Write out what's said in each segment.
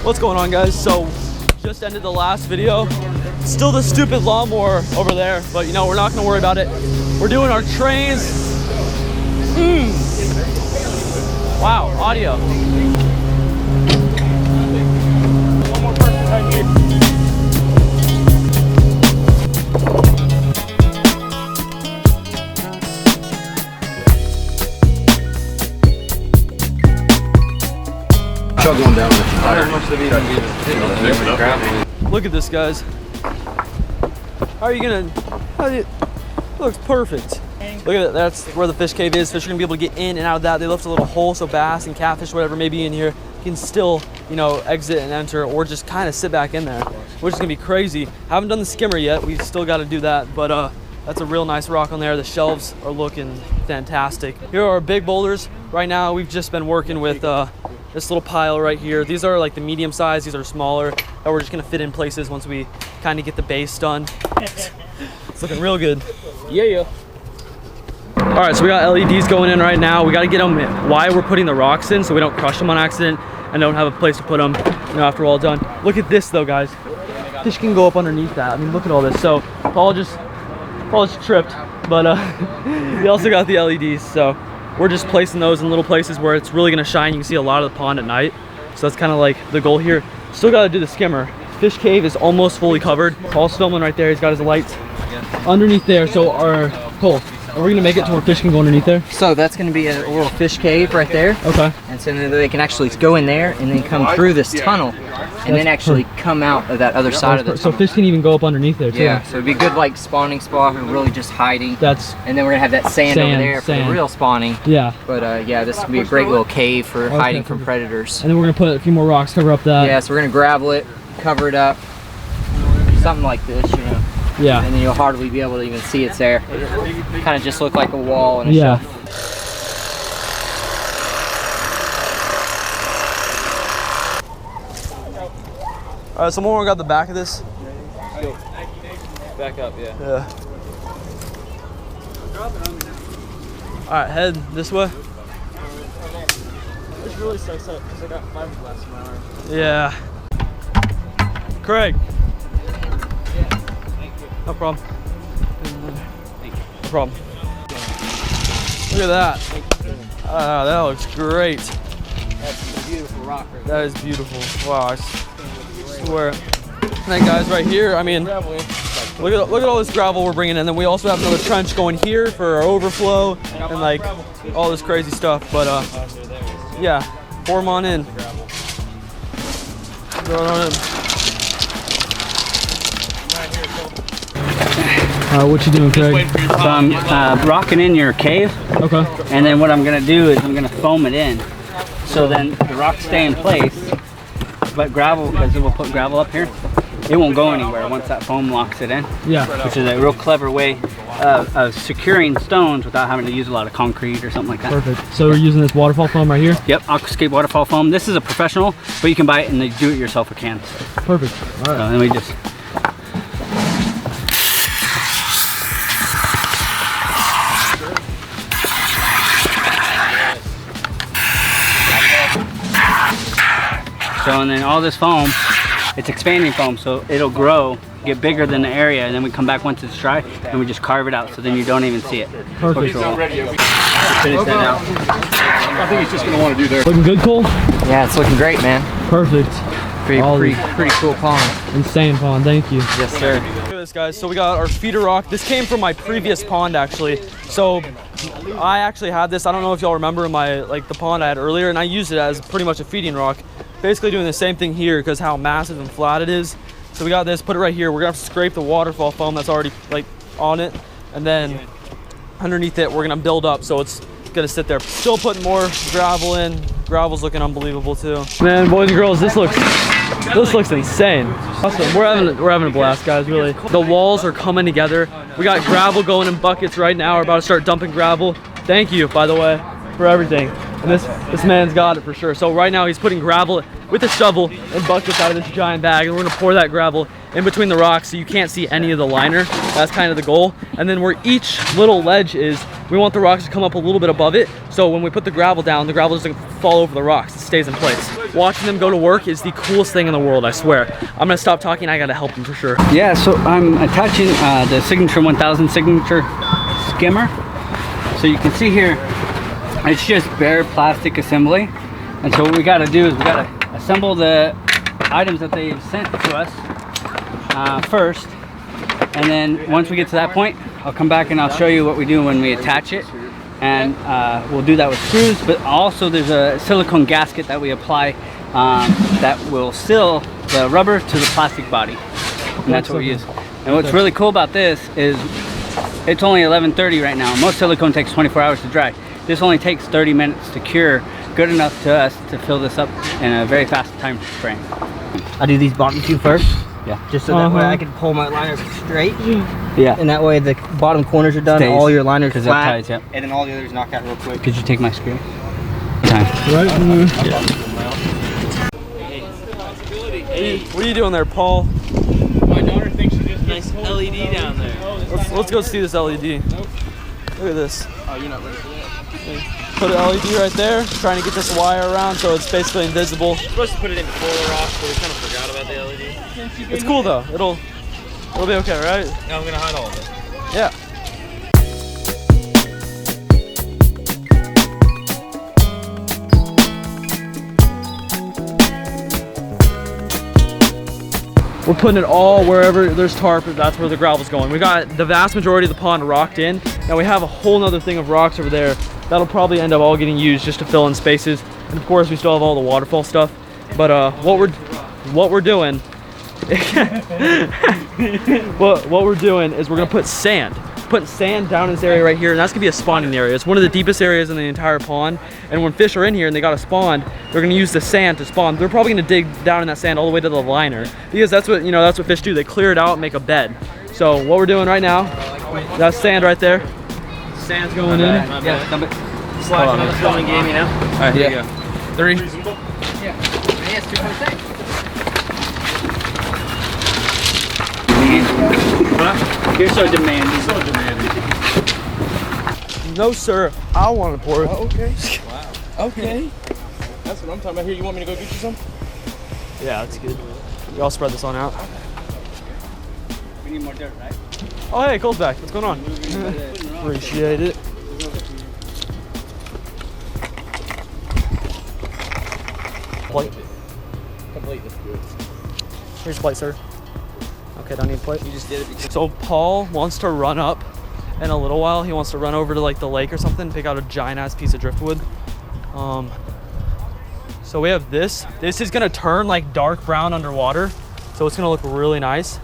What's going on, guys? So just ended the last video. Still the stupid lawnmower over there, but you know, we're not gonna worry about it. We're doing our trains. Wow, audio. One more person right here. Chug one down with your Look at this, guys. How are you gonna? It looks perfect. Look at it. That's where the fish cave is. Fish are gonna be able to get in and out of that. They left a little hole so bass and catfish, whatever may be in here, can still, you know, exit and enter, or just kind of sit back in there, which is gonna be crazy. Haven't done the skimmer yet. We've still got to do that, but that's a real nice rock on there. The shelves are looking fantastic. Here are our big boulders. Right now, we've just been working with this little pile right here. These are like the medium size. These are smaller that we're just gonna fit in places once we kind of get the base done. It's looking real good. Yeah. All right, so we got LEDs going in right now. We got to get them while we're putting the rocks in so we don't crush them on accident and don't have a place to put them, you know, after we're all done. Look at this though, guys. Fish can go up underneath that. I mean, look at all this. So Paul just tripped, but we also got the LEDs. So we're just placing those in little places where it's really gonna shine. You can see a lot of the pond at night. So that's kind of like the goal here. Still gotta do the skimmer. Fish cave is almost fully covered. Paul's filming right there. He's got his lights underneath there. So Cole, are we gonna make it to where fish can go underneath there? So that's gonna be a little fish cave right there. Okay. And so then they can actually go in there and then come through this tunnel and then actually come out of that other side of the tunnel. So fish can even go up underneath there too. Yeah, so it'd be a good like spawning spot and really just hiding. And then we're gonna have that sand over there for the real spawning. Yeah. But yeah, this can be a great little cave for hiding from predators. And then we're gonna put a few more rocks, cover up that. Yeah, so we're gonna gravel it, cover it up, something like this, you know. Yeah. And then you'll hardly be able to even see it's there. Kind of just look like a wall and a shelf. All right, someone got the back of this? Back up, yeah. Yeah. All right, head this way. This really sucks up because I got fiberglass in my arm. Yeah. Craig. No problem. No problem. Look at that. That looks great. That's a beautiful rock right there. That is beautiful. Wow, I swear. And then guys, right here, I mean, look at all this gravel we're bringing in. And then we also have another trench going here for our overflow and like all this crazy stuff. But yeah, pour them on in. Throw it on in. What you doing, Craig? So I'm rocking in your cave. Okay. And then what I'm gonna do is I'm gonna foam it in. So then the rocks stay in place, but gravel, because we'll put gravel up here, it won't go anywhere once that foam locks it in. Yeah. Which is a real clever way of securing stones without having to use a lot of concrete or something like that. Perfect. So we're using this waterfall foam right here? Yep, Aquascape waterfall foam. This is a professional, but you can buy it in the do-it-yourself cans. Perfect. All right. So then we just... So, and then all this foam, it's expanding foam, so it'll grow, get bigger than the area, and then we come back once it's dry, and we just carve it out, so then you don't even see it. Perfect. Finish that out. I think he's just gonna want to do there. Looking good, Cole? Yeah, it's looking great, man. Perfect. Pretty cool pond. Insane pond, thank you. Yes, sir. Look at this, guys. So we got our feeder rock. This came from my previous pond, actually. So I actually had this. I don't know if y'all remember the pond I had earlier, and I used it as pretty much a feeding rock. Basically doing the same thing here because how massive and flat it is. So we got this, put it right here. We're gonna have to scrape the waterfall foam that's already like on it, and then underneath it we're gonna build up so it's gonna sit there. Still putting more gravel in. Gravel's looking unbelievable too. Man, boys and girls, this looks insane. Awesome. We're having a blast, guys, really. The walls are coming together. We got gravel going in buckets right now. We're about to start dumping gravel. Thank you, by the way, for everything. And this man's got it for sure. So right now he's putting gravel with a shovel in buckets out of this giant bag, and we're gonna pour that gravel in between the rocks so you can't see any of the liner. That's kind of the goal. And then where each little ledge is, we want the rocks to come up a little bit above it. So when we put the gravel down, the gravel doesn't fall over the rocks. It stays in place. Watching them go to work is the coolest thing in the world, I swear. I'm gonna stop talking. I gotta help them for sure. Yeah, so I'm attaching the Signature 1000 Signature skimmer. So you can see here, it's just bare plastic assembly. And so what we gotta do is we gotta assemble the items that they've sent to us first. And then once we get to that point, I'll come back and I'll show you what we do when we attach it. And we'll do that with screws, but also there's a silicone gasket that we apply that will seal the rubber to the plastic body. And that's what we use. And what's really cool about this is it's only 11:30 right now. Most silicone takes 24 hours to dry. This only takes 30 minutes to cure, good enough to us to fill this up in a very fast time frame. I do these bottom two first. Yeah. Just so that way I can pull my liners straight. Yeah. And that way the bottom corners are done, Stays, all your liners because flat, that ties, yep. and then all the others knock out real quick. Could you take my screw? Time. Right? Hey, what are you doing there, Paul? My daughter thinks she just nice LED down there. Let's go see this LED. Nope. Look at this. Oh, you're not ready for that? Put an LED right there, trying to get this wire around so it's basically invisible. We're supposed to put it in before the rock, but we kind of forgot about the LED. It's cool though. It'll be okay, right? Now I'm gonna hide all of it. Yeah. We're putting it all wherever there's tarp, that's where the gravel's going. We got the vast majority of the pond rocked in. Now we have a whole nother thing of rocks over there. That'll probably end up all getting used just to fill in spaces. And of course we still have all the waterfall stuff. But what we're doing what we're doing is we're gonna put sand. Putting sand down in this area right here, and that's gonna be a spawning area. It's one of the deepest areas in the entire pond. And when fish are in here and they gotta spawn, they're gonna use the sand to spawn. They're probably gonna dig down in that sand all the way to the liner, because that's what, you know, that's what fish do. They clear it out and make a bed. So what we're doing right now, that's sand right there. Sand's going in. Yeah, dump it. Slack another filming game, you know? All right, here you go. 3. You're so demanding. So demanding. No, sir. I want to pour it. Oh, okay. Wow. Okay. That's what I'm talking about here. You want me to go get you some? Yeah, that's good. We all spread this on out. We need more dirt, right? Oh, hey, Cole's back. What's going on? Appreciate it. Plate. Complete. Here's your plate, sir. Okay, don't need a plate. You just did it because... So Paul wants to run up in a little while. He wants to run over to like the lake or something, pick out a giant ass piece of driftwood. So we have this. This is gonna turn like dark brown underwater. So it's gonna look really nice.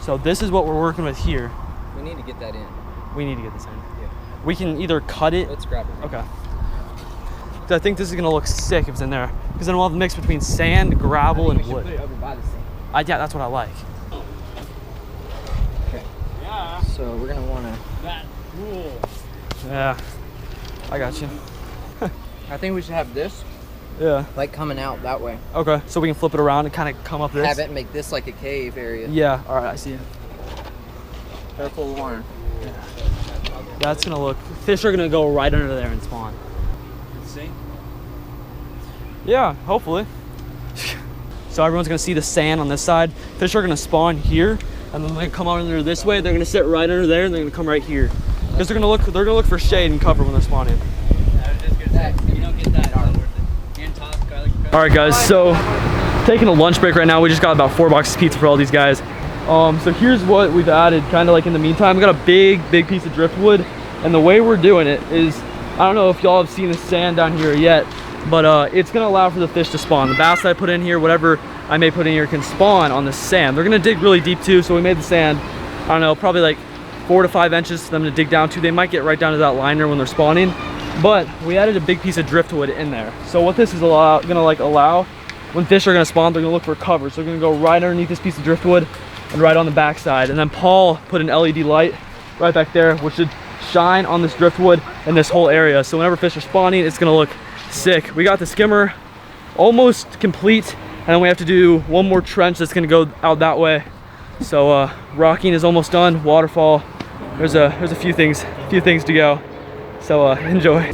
So this is what we're working with here. We need to get that in. We need to get this in. Yeah. We can either cut it. Let's grab it. Okay. I think this is gonna look sick if it's in there, because then we'll have a mix between sand, gravel, and wood. Put it over by the sand. Yeah, that's what I like. Okay. Yeah. So we're gonna wanna. That rule. Yeah, I got you. I think we should have this Yeah. like coming out that way. Okay, so we can flip it around and kind of come up this. Have it and make this like a cave area. Yeah. All right, I see it. Careful of water. That's gonna look. Fish are gonna go right under there and spawn. See? Yeah, hopefully. So everyone's gonna see the sand on this side. Fish are gonna spawn here, and then they come under this way. They're gonna sit right under there, and they're gonna come right here, because they're gonna look for shade and cover when they're spawning. You don't get that. Hand toss, garlic. All right, guys. So taking a lunch break right now. We just got about 4 boxes of pizza for all these guys. So here's what we've added, kind of like in the meantime. We got a big piece of driftwood, and the way we're doing it is, I don't know if y'all have seen the sand down here yet, but it's gonna allow for the fish to spawn. The bass that I put in here, whatever I may put in here, can spawn on the sand. They're gonna dig really deep too, so we made the sand, I don't know, probably like 4 to 5 inches for them to dig down to. They might get right down to that liner when they're spawning, but we added a big piece of driftwood in there. So what this is gonna allow, when fish are gonna spawn, they're gonna look for cover. So they're gonna go right underneath this piece of driftwood and right on the backside. And then Paul put an LED light right back there, which should shine on this driftwood and this whole area. So whenever fish are spawning, it's gonna look sick. We got the skimmer almost complete, then we have to do one more trench that's gonna go out that way. So rocking is almost done. Waterfall, there's a few things to go. So enjoy.